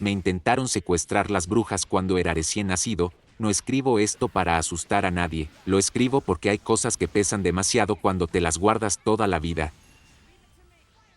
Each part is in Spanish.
Me intentaron secuestrar las brujas cuando era recién nacido. No escribo esto para asustar a nadie, lo escribo porque hay cosas que pesan demasiado cuando te las guardas toda la vida.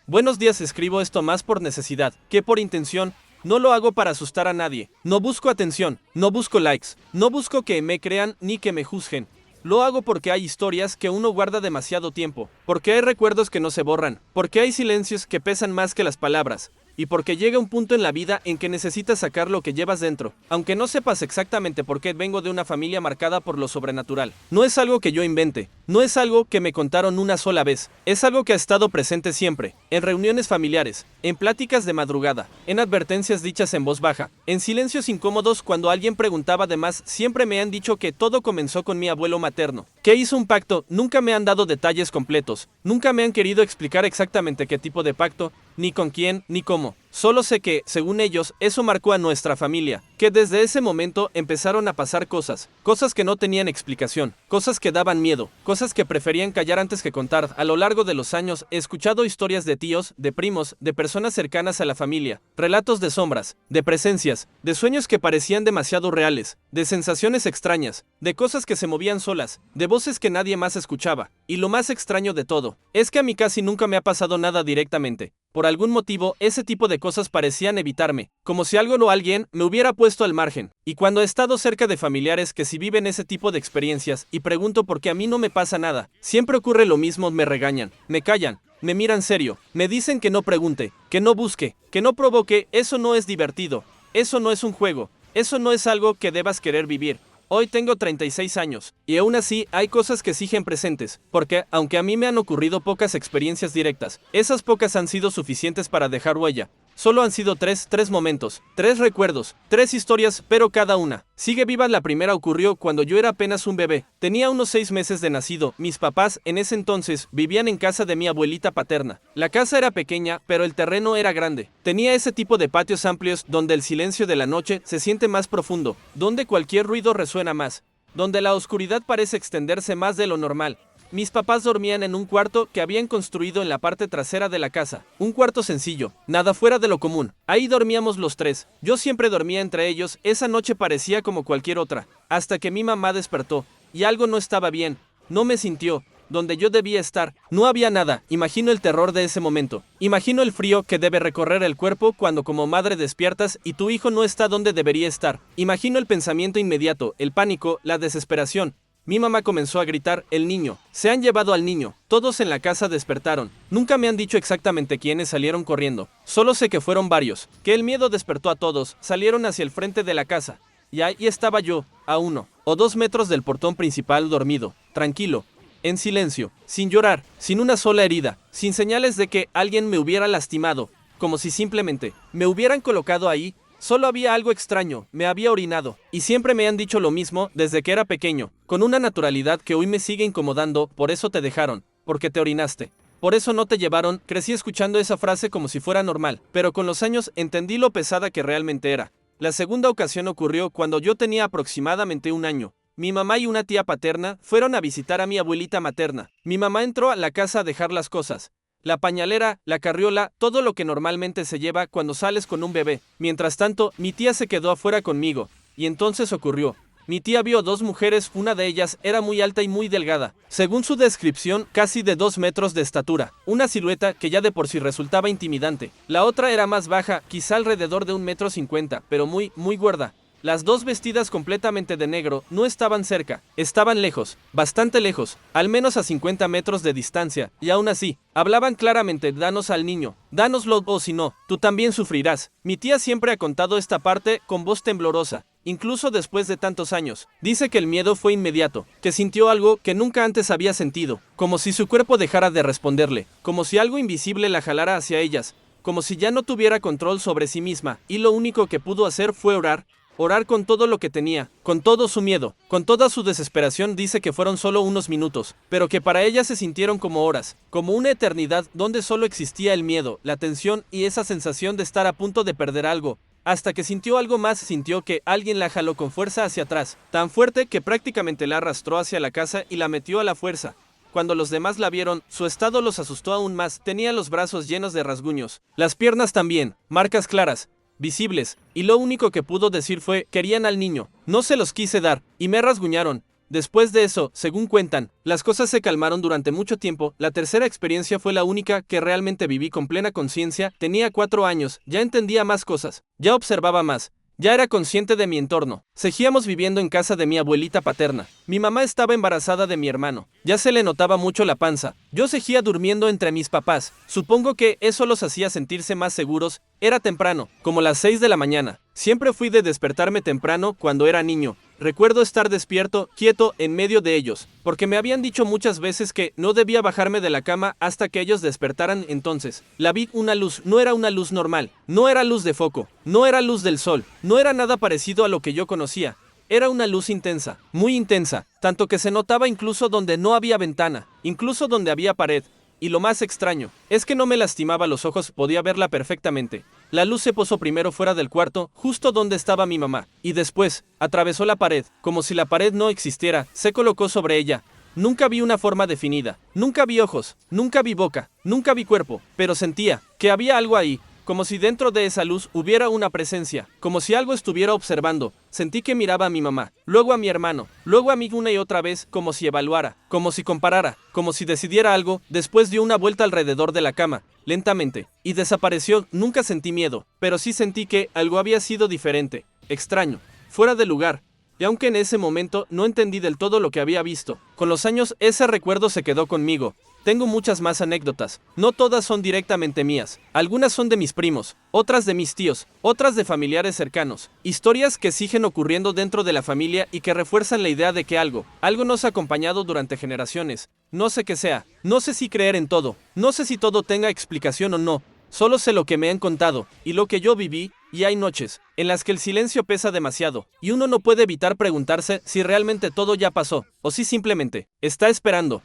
Buenos días, escribo esto más por necesidad que por intención. No lo hago para asustar a nadie. No busco atención, no busco likes, no busco que me crean ni que me juzguen. Lo hago porque hay historias que uno guarda demasiado tiempo, porque hay recuerdos que no se borran, porque hay silencios que pesan más que las palabras, y porque llega un punto en la vida en que necesitas sacar lo que llevas dentro, aunque no sepas exactamente por qué. Vengo de una familia marcada por lo sobrenatural. No es algo que yo invente, no es algo que me contaron una sola vez, es algo que ha estado presente siempre, en reuniones familiares, en pláticas de madrugada, en advertencias dichas en voz baja, en silencios incómodos cuando alguien preguntaba de más. Siempre me han dicho que todo comenzó con mi abuelo materno, que hizo un pacto. Nunca me han dado detalles completos, nunca me han querido explicar exactamente qué tipo de pacto, ni con quién, ni cómo. Solo sé que, según ellos, eso marcó a nuestra familia, que desde ese momento empezaron a pasar cosas que no tenían explicación, cosas que daban miedo, cosas que preferían callar antes que contar. A lo largo de los años he escuchado historias de tíos, de primos, de personas cercanas a la familia, relatos de sombras, de presencias, de sueños que parecían demasiado reales, de sensaciones extrañas, de cosas que se movían solas, de voces que nadie más escuchaba. Y lo más extraño de todo, es que a mí casi nunca me ha pasado nada directamente. Por algún motivo, ese tipo de cosas parecían evitarme, como si algo o alguien me hubiera puesto al margen. Y cuando he estado cerca de familiares que sí viven ese tipo de experiencias y pregunto por qué a mí no me pasa nada, siempre ocurre lo mismo. Me regañan, me callan, me miran serio, me dicen que no pregunte, que no busque, que no provoque. Eso no es divertido, eso no es un juego, eso no es algo que debas querer vivir. Hoy tengo 36 años, y aún así hay cosas que siguen presentes, porque, aunque a mí me han ocurrido pocas experiencias directas, esas pocas han sido suficientes para dejar huella. Solo han sido tres momentos, 3 recuerdos, 3 historias, pero cada una sigue viva. La primera ocurrió cuando yo era apenas un bebé, tenía unos 6 meses de nacido. Mis papás en ese entonces vivían en casa de mi abuelita paterna. La casa era pequeña, pero el terreno era grande. Tenía ese tipo de patios amplios donde el silencio de la noche se siente más profundo, donde cualquier ruido resuena más, donde la oscuridad parece extenderse más de lo normal. Mis papás dormían en un cuarto que habían construido en la parte trasera de la casa, un cuarto sencillo, nada fuera de lo común. Ahí dormíamos los 3, yo siempre dormía entre ellos. Esa noche parecía como cualquier otra, hasta que mi mamá despertó, y algo no estaba bien, no me sintió donde yo debía estar, no había nada. Imagino el terror de ese momento, imagino el frío que debe recorrer el cuerpo cuando como madre despiertas y tu hijo no está donde debería estar. Imagino el pensamiento inmediato, el pánico, la desesperación. Mi mamá comenzó a gritar: el niño, se han llevado al niño. Todos en la casa despertaron. Nunca me han dicho exactamente quiénes salieron corriendo. Solo sé que fueron varios, que el miedo despertó a todos. Salieron hacia el frente de la casa. Y ahí estaba yo, a 1 o 2 metros del portón principal, dormido, tranquilo, en silencio, sin llorar, sin una sola herida, sin señales de que alguien me hubiera lastimado, como si simplemente me hubieran colocado ahí. Solo había algo extraño, me había orinado, y siempre me han dicho lo mismo desde que era pequeño, con una naturalidad que hoy me sigue incomodando: por eso te dejaron, porque te orinaste, por eso no te llevaron. Crecí escuchando esa frase como si fuera normal, pero con los años entendí lo pesada que realmente era. La segunda ocasión ocurrió cuando yo tenía aproximadamente 1 año. Mi mamá y una tía paterna fueron a visitar a mi abuelita materna. Mi mamá entró a la casa a dejar las cosas: la pañalera, la carriola, todo lo que normalmente se lleva cuando sales con un bebé. Mientras tanto, mi tía se quedó afuera conmigo, y entonces ocurrió. Mi tía vio 2 mujeres, una de ellas era muy alta y muy delgada, según su descripción, casi de 2 metros de estatura, una silueta que ya de por sí resultaba intimidante. La otra era más baja, quizá alrededor de 1,50 m, pero muy gorda. Las 2 vestidas completamente de negro. No estaban cerca, estaban lejos, bastante lejos, al menos a 50 metros de distancia, y aún así, hablaban claramente: danos al niño, dánoslo o si no, tú también sufrirás. Mi tía siempre ha contado esta parte con voz temblorosa, incluso después de tantos años. Dice que el miedo fue inmediato, que sintió algo que nunca antes había sentido, como si su cuerpo dejara de responderle, como si algo invisible la jalara hacia ellas, como si ya no tuviera control sobre sí misma, y lo único que pudo hacer fue orar. Orar con todo lo que tenía, con todo su miedo, con toda su desesperación. Dice que fueron solo unos minutos, pero que para ella se sintieron como horas, como una eternidad donde solo existía el miedo, la tensión y esa sensación de estar a punto de perder algo, hasta que sintió algo más. Sintió que alguien la jaló con fuerza hacia atrás, tan fuerte que prácticamente la arrastró hacia la casa y la metió a la fuerza. Cuando los demás la vieron, su estado los asustó aún más. Tenía los brazos llenos de rasguños, las piernas también, marcas claras. visibles, y lo único que pudo decir fue, querían al niño, no se los quise dar, y me rasguñaron. Después de eso, según cuentan, las cosas se calmaron durante mucho tiempo. La tercera experiencia fue la única que realmente viví con plena conciencia. Tenía 4 años, ya entendía más cosas, ya observaba más, ya era consciente de mi entorno. Seguíamos viviendo en casa de mi abuelita paterna. Mi mamá estaba embarazada de mi hermano. Ya se le notaba mucho la panza. Yo seguía durmiendo entre mis papás. Supongo que eso los hacía sentirse más seguros. Era temprano, como las 6 de la mañana. Siempre fui de despertarme temprano cuando era niño. Recuerdo estar despierto, quieto, en medio de ellos, porque me habían dicho muchas veces que no debía bajarme de la cama hasta que ellos despertaran. Entonces, la vi una luz, no era una luz normal, no era luz de foco, no era luz del sol, no era nada parecido a lo que yo conocía. Era una luz intensa, muy intensa, tanto que se notaba incluso donde no había ventana, incluso donde había pared. Y lo más extraño, es que no me lastimaba los ojos, podía verla perfectamente. La luz se posó primero fuera del cuarto, justo donde estaba mi mamá, y después, atravesó la pared, como si la pared no existiera, se colocó sobre ella. Nunca vi una forma definida, nunca vi ojos, nunca vi boca, nunca vi cuerpo, pero sentía que había algo ahí, como si dentro de esa luz hubiera una presencia, como si algo estuviera observando. Sentí que miraba a mi mamá, luego a mi hermano, luego a mí una y otra vez, como si evaluara, como si comparara, como si decidiera algo. Después dio una vuelta alrededor de la cama, lentamente, y desapareció. Nunca sentí miedo, pero sí sentí que algo había sido diferente, extraño, fuera de lugar. Y aunque en ese momento no entendí del todo lo que había visto, con los años ese recuerdo se quedó conmigo. Tengo muchas más anécdotas, no todas son directamente mías, algunas son de mis primos, otras de mis tíos, otras de familiares cercanos, historias que siguen ocurriendo dentro de la familia y que refuerzan la idea de que algo nos ha acompañado durante generaciones. No sé qué sea, no sé si creer en todo, no sé si todo tenga explicación o no, solo sé lo que me han contado y lo que yo viví. Y hay noches en las que el silencio pesa demasiado, y uno no puede evitar preguntarse si realmente todo ya pasó, o si simplemente está esperando